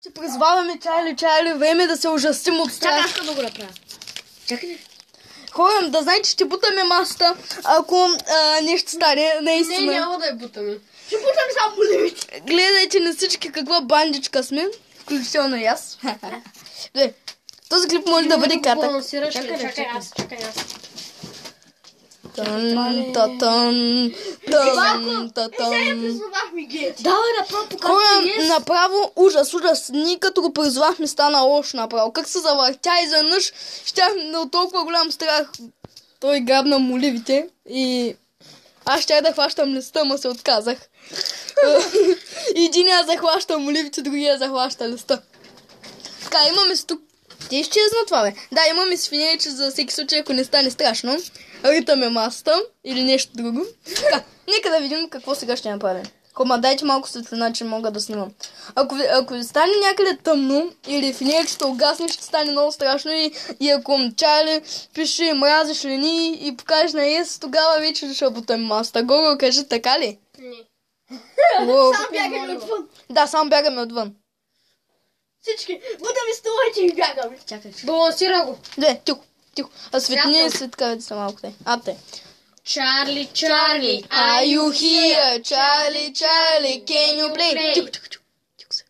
Че призваваме Чарли, време да се ужасим от страх. Чакай, да го направя. Чакай. Ходим да знаете, ще бутаме масата, ако нещо стане, наистина. Не, няма да я бутаме. Ще бутаме само моливите. Гледайте на всички каква бандичка сме, включително и аз. Този клип може да бъде кратък. Чакай аз. Давай направо покажи. Направо ужас. Ние като го призвахме стана лошо направо. Как се завъртя изведнъж, щях от толкова голям страх. Той грабна моливите и аз щях да хващам листа, ма се отказах. Единия захваща моливите, другия захваща листа. Така, имаме тук. Ти изчезна това, бе. Да, имаме свинече за всеки случай, ако не стане страшно. Ритаме масата или нещо друго. Така, нека да видим какво сега ще направим. Кома, дайте малко светлина, че мога да снимам. Ако стане някъде тъмно или финечето угасне, ще стане много страшно и ако Чарли пише мразиш ли ни и покажеш на ес, тогава вече ще бутаме масата. Гого, кажи така ли? Не. Само бягаме отвън. Да, само бягаме отвън. Всички, бутаме столовете и бягаме. Чакай. Балансира го. Не, тихо. А светни светкавите са малко те. Чарли. Are you here? Charlie, can you play? Тихо се.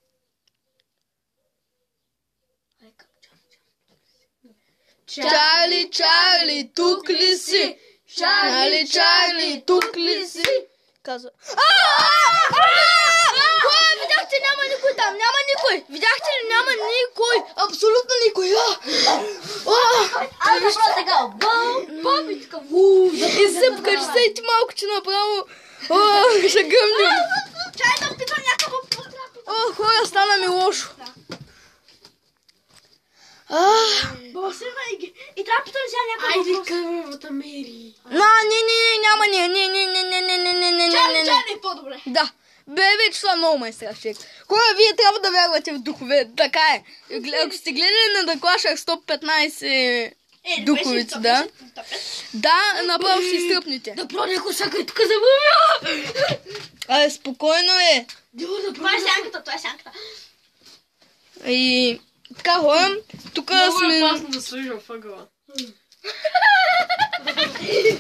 Чарли, тук ли си? Чарли, тук ли си? Казва. Видяхте, няма никой там, няма никой. Видяхте ли, няма никой. Абсолютно никой. Ай, защо така? Бомбичка. Изсъпка, че се ти малко, че направо. Ще гъмнем. Чай да питам някакво. Хора, стана ми лошо. Балансираме и трябва да питам сега някакво. Айде, камерата мери. Няма. Чарли е по-добре. Да. Вече това много ме страх, човек. Хора, вие трябва да вярвате в духове. Така е. Ако сте гледали на The Clash 115 духовици, да. Да, направо ще изтръпнете. Да някой всяка и тук забавя. Спокойно е. Това е сянката. И така, хора, тук сме... Много е опасно да стоиш във ъгъла.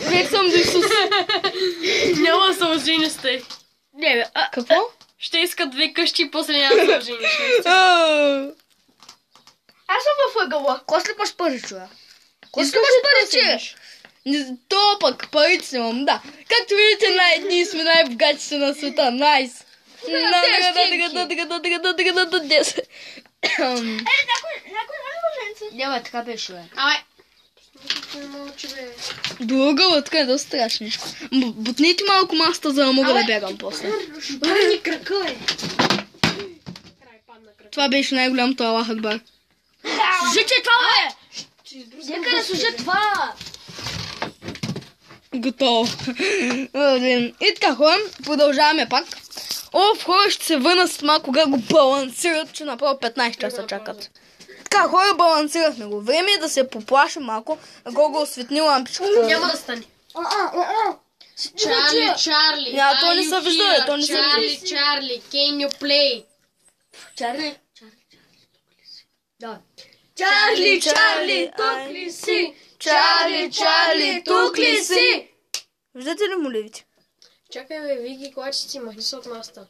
Вече съм до Исус. Няма да се ожени с те. Не, бе. Какво? Ще искат 2 къщи и после няма да се ожениш. Аз съм във ъгъла. Кой слепаш пари, човек? Кой слепаш пари, че? То пък парите имам, да. Както видите, едни сме най-богатите на света. Найс. Няма, така беше, бе. Друга, така е доста страшничко. Бутнете малко масата, за да мога да бягам после. Барни крака, бе. Това беше най-голямото Аллах Акбар. Служи това, бе! Нека да служи това! Готово. И така, хора, продължаваме пак. Хора ще се върна с малко, кога го балансират, че направо 15 часа чакат. Така, хора, балансирахме го. Време е да се поплашим малко. Го осветни лампичката. Няма да стане. Чарли. То не се вижда, то не се вижда. Чарли, can you play? Чарли. Да. Чарли, тук ли си? Чарли, тук ли си? Виждате ли моливите? Чакай, бе, Вики, клачици, махни се от маста.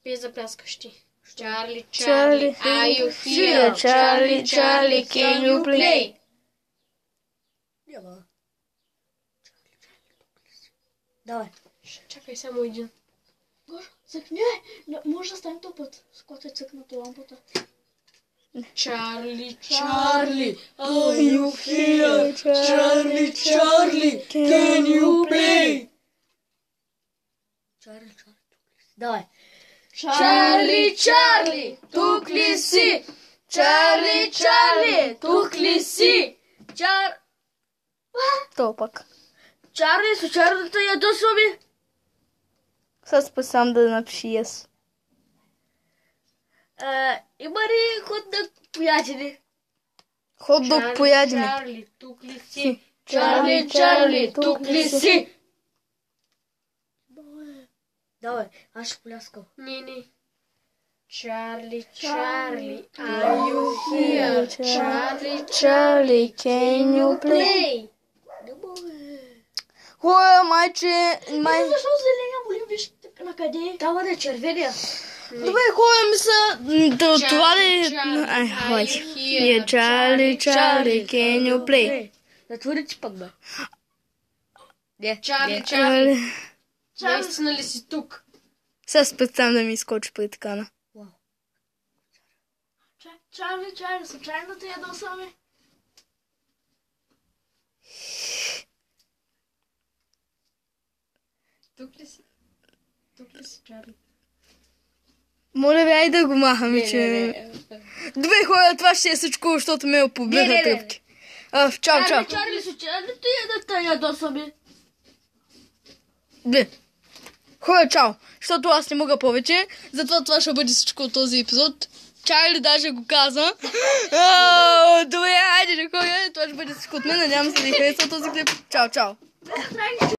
Без да пляскаш ти. Чарли, are you here? Чарли, can you play? Давай. Чакай само един. Цъкни, може да стане този път, с който е цъкната лампата. Чарли, are you here? Чарли, can you play? Давай. Чарли, тук ли си? Чарли, тук ли си? То пак. Чарли, случайно да ядосва ми? Сега път сам да напиши yes. Има ли ход на поядене? Хот дог поядене. Чарли, тук ли си? Чарли, тук ли си? Давай, аз ще пляскам. Не. Charlie, Charlie, are you here? Charlie, Charlie, can you play? play. Хора, майче, май... Защо зеления болим, виж на къде? Това да е червения. Добре, хора, мисля, това ли... Ай, хвай. Ние, Чарли, Чарли, can you play? Затвори ти пък, бе. Чарли, Чарли. Чарли. Наистина ли си тук? Сега специално да ми изкочи пред екрана. Чарли, случайно те ядосаме? Тук ли си? Тук ли си, Чарли? Моля ви, ай да го махаме, че... Добре, хора, това ще е всичко, защото ме погледна тръпки. Чао, чао. Чарли, случайно те да те ядосаме? Добре. Хора, чао. Защото аз не мога повече. Затова това ще бъде всичко от този епизод. Чарли даже го каза. Добре, айде, хора. Това ще бъде всичко от мен. Надявам се да ви харесва този клип. Чао, чао.